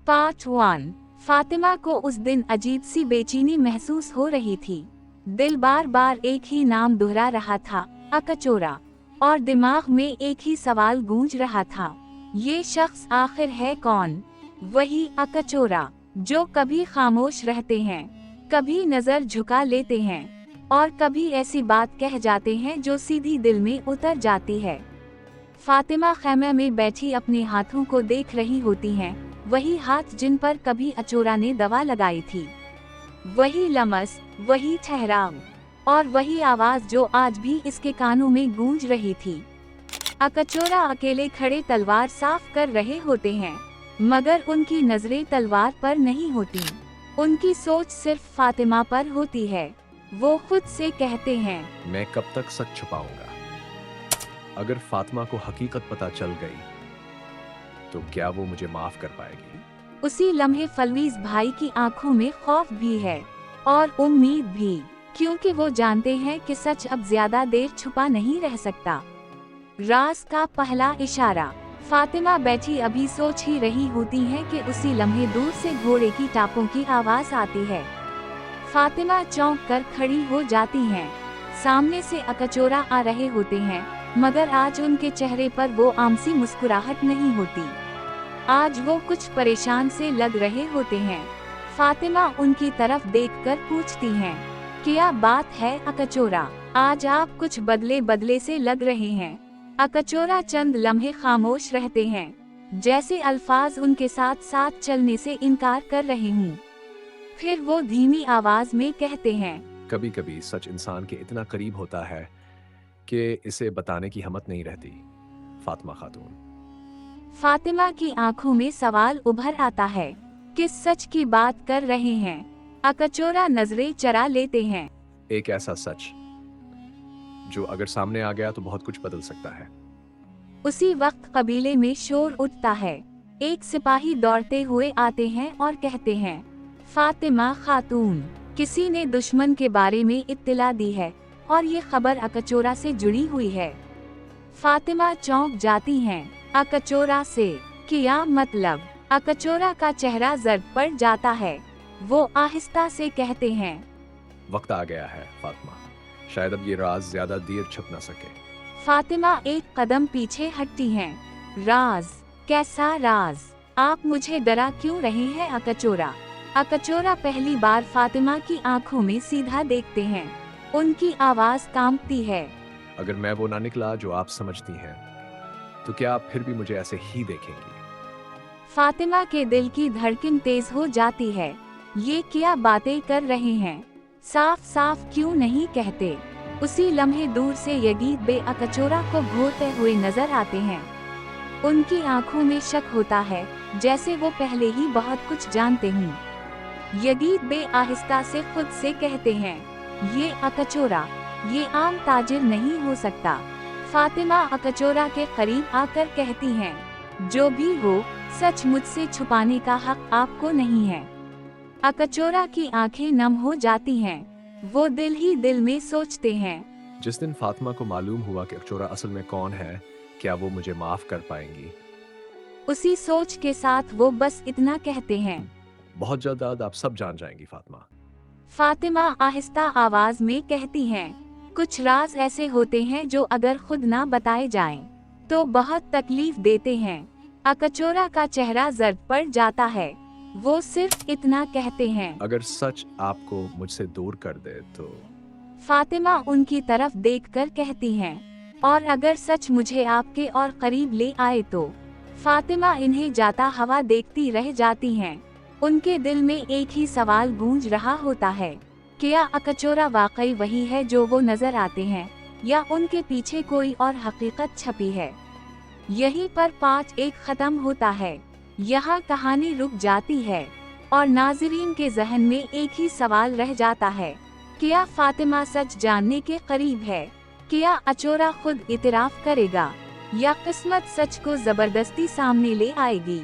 Part 1। Fatima को उस दिन अजीब सी बेचैनी महसूस हो रही थी। दिल बार बार एक ही नाम दोहरा रहा था, अकचोरा, और दिमाग में एक ही सवाल गूंज रहा था, ये शख्स आखिर है कौन? वही अकचोरा जो कभी खामोश रहते हैं, कभी नजर झुका लेते हैं और कभी ऐसी बात कह जाते हैं जो सीधी दिल में उतर जाती है। फातिमा खैमे में बैठी अपने हाथों को देख रही होती हैं, वही हाथ जिन पर कभी अचोरा ने दवा लगाई थी, वही लमस, वही ठहराव और वही आवाज जो आज भी इसके कानों में गूंज रही थी। अकचोरा अकेले खड़े तलवार साफ कर रहे होते हैं, मगर उनकी नजरें तलवार पर नहीं होती, उनकी सोच सिर्फ फातिमा पर होती है। वो खुद से कहते हैं, मैं कब तक सच छुपाऊंगा? अगर फातिमा को हकीकत पता चल गई तो क्या वो मुझे माफ कर पाएगी? उसी लम्हे फलवीज भाई की आंखों में खौफ भी है और उम्मीद भी, क्योंकि वो जानते हैं कि सच अब ज्यादा देर छुपा नहीं रह सकता। राज का पहला इशारा। फातिमा बैठी अभी सोच ही रही होती है कि उसी लम्हे दूर से घोड़े की टापों की आवाज आती है। फातिमा चौंक कर खड़ी हो जाती हैं। सामने से अकचोरा आ रहे होते हैं, मगर आज उनके चेहरे पर वो आमसी मुस्कुराहट नहीं होती। आज वो कुछ परेशान से लग रहे होते हैं। फातिमा उनकी तरफ देखकर पूछती हैं, क्या बात है अकचोरा? आज आप कुछ बदले बदले से लग रहे हैं। अकचोरा चंद लम्हे खामोश रहते हैं, जैसे अल्फाज उनके साथ साथ चलने से इनकार कर रहे हूँ। फिर वो धीमी आवाज में कहते हैं, कभी कभी सच इंसान के इतना करीब होता है कि इसे बताने की हिम्मत नहीं रहती। फातिमा खातून। फातिमा की आंखों में सवाल उभर आता है, किस सच की बात कर रहे हैं? अकचोरा नजरें चरा लेते हैं। एक ऐसा सच जो अगर सामने आ गया तो बहुत कुछ बदल सकता है। उसी वक्त कबीले में शोर उठता है। एक सिपाही दौड़ते हुए आते हैं और कहते हैं, फातिमा खातून, किसी ने दुश्मन के बारे में इत्तला दी है और ये खबर अकचोरा से जुड़ी हुई है। फातिमा चौंक जाती हैं। अकचोरा से? क्या मतलब? अकचोरा का चेहरा जर्द पड़ जाता है। वो आहिस्ता से कहते हैं, वक्त आ गया है फातिमा, शायद अब ये राज ज्यादा देर छुप न सके। फातिमा एक कदम पीछे हटती हैं। राज? कैसा राज? आप मुझे डरा क्यों रहे हैं अकचोरा? अकचोरा पहली बार फातिमा की आंखों में सीधा देखते हैं। उनकी आवाज कांपती है। अगर मैं वो ना निकला जो आप समझती हैं, तो क्या आप फिर भी मुझे ऐसे ही देखेंगी? फातिमा के दिल की धड़कन तेज हो जाती है। ये क्या बातें कर रहे हैं? साफ साफ क्यों नहीं कहते? उसी लम्हे दूर से यगीद बे अकचोरा को घूरते हुए नजर आते हैं। उनकी आंखों में शक होता है, जैसे वो पहले ही बहुत कुछ जानते हों। यगीद बे आहिस्ता से खुद से कहते हैं, ये अकचोरा, ये आम ताजिर नहीं हो सकता। फातिमा अकचोरा के करीब आकर कहती हैं, जो भी हो, सच मुझसे छुपाने का हक आपको नहीं है। अकचोरा की आंखें नम हो जाती हैं। वो दिल ही दिल में सोचते हैं, जिस दिन फातिमा को मालूम हुआ कि अकचोरा असल में कौन है, क्या वो मुझे माफ कर पाएंगी? उसी सोच के साथ वो बस इतना कहते हैं, बहुत जल्द आप सब जान जाएंगी फातिमा। फातिमा आहिस्ता आवाज में कहती हैं, कुछ राज ऐसे होते हैं जो अगर खुद ना बताए जाएं, तो बहुत तकलीफ देते हैं। अकचोरा का चेहरा जर्द पड़ जाता है। वो सिर्फ इतना कहते हैं, अगर सच आपको मुझसे दूर कर दे तो? फातिमा उनकी तरफ देखकर कहती हैं, और अगर सच मुझे आपके और करीब ले आए तो? फातिमा इन्हें जाता हवा देखती रह जाती हैं। उनके दिल में एक ही सवाल गूंज रहा होता है, क्या अकचोरा वाकई वही है जो वो नजर आते हैं, या उनके पीछे कोई और हकीकत छपी है? यहीं पर पार्ट 1 खत्म होता है। यहाँ कहानी रुक जाती है और नाज़रीन के जहन में एक ही सवाल रह जाता है, क्या फातिमा सच जानने के करीब है? क्या अचोरा खुद इतराफ करेगा, या किस्मत सच को जबरदस्ती सामने ले आएगी?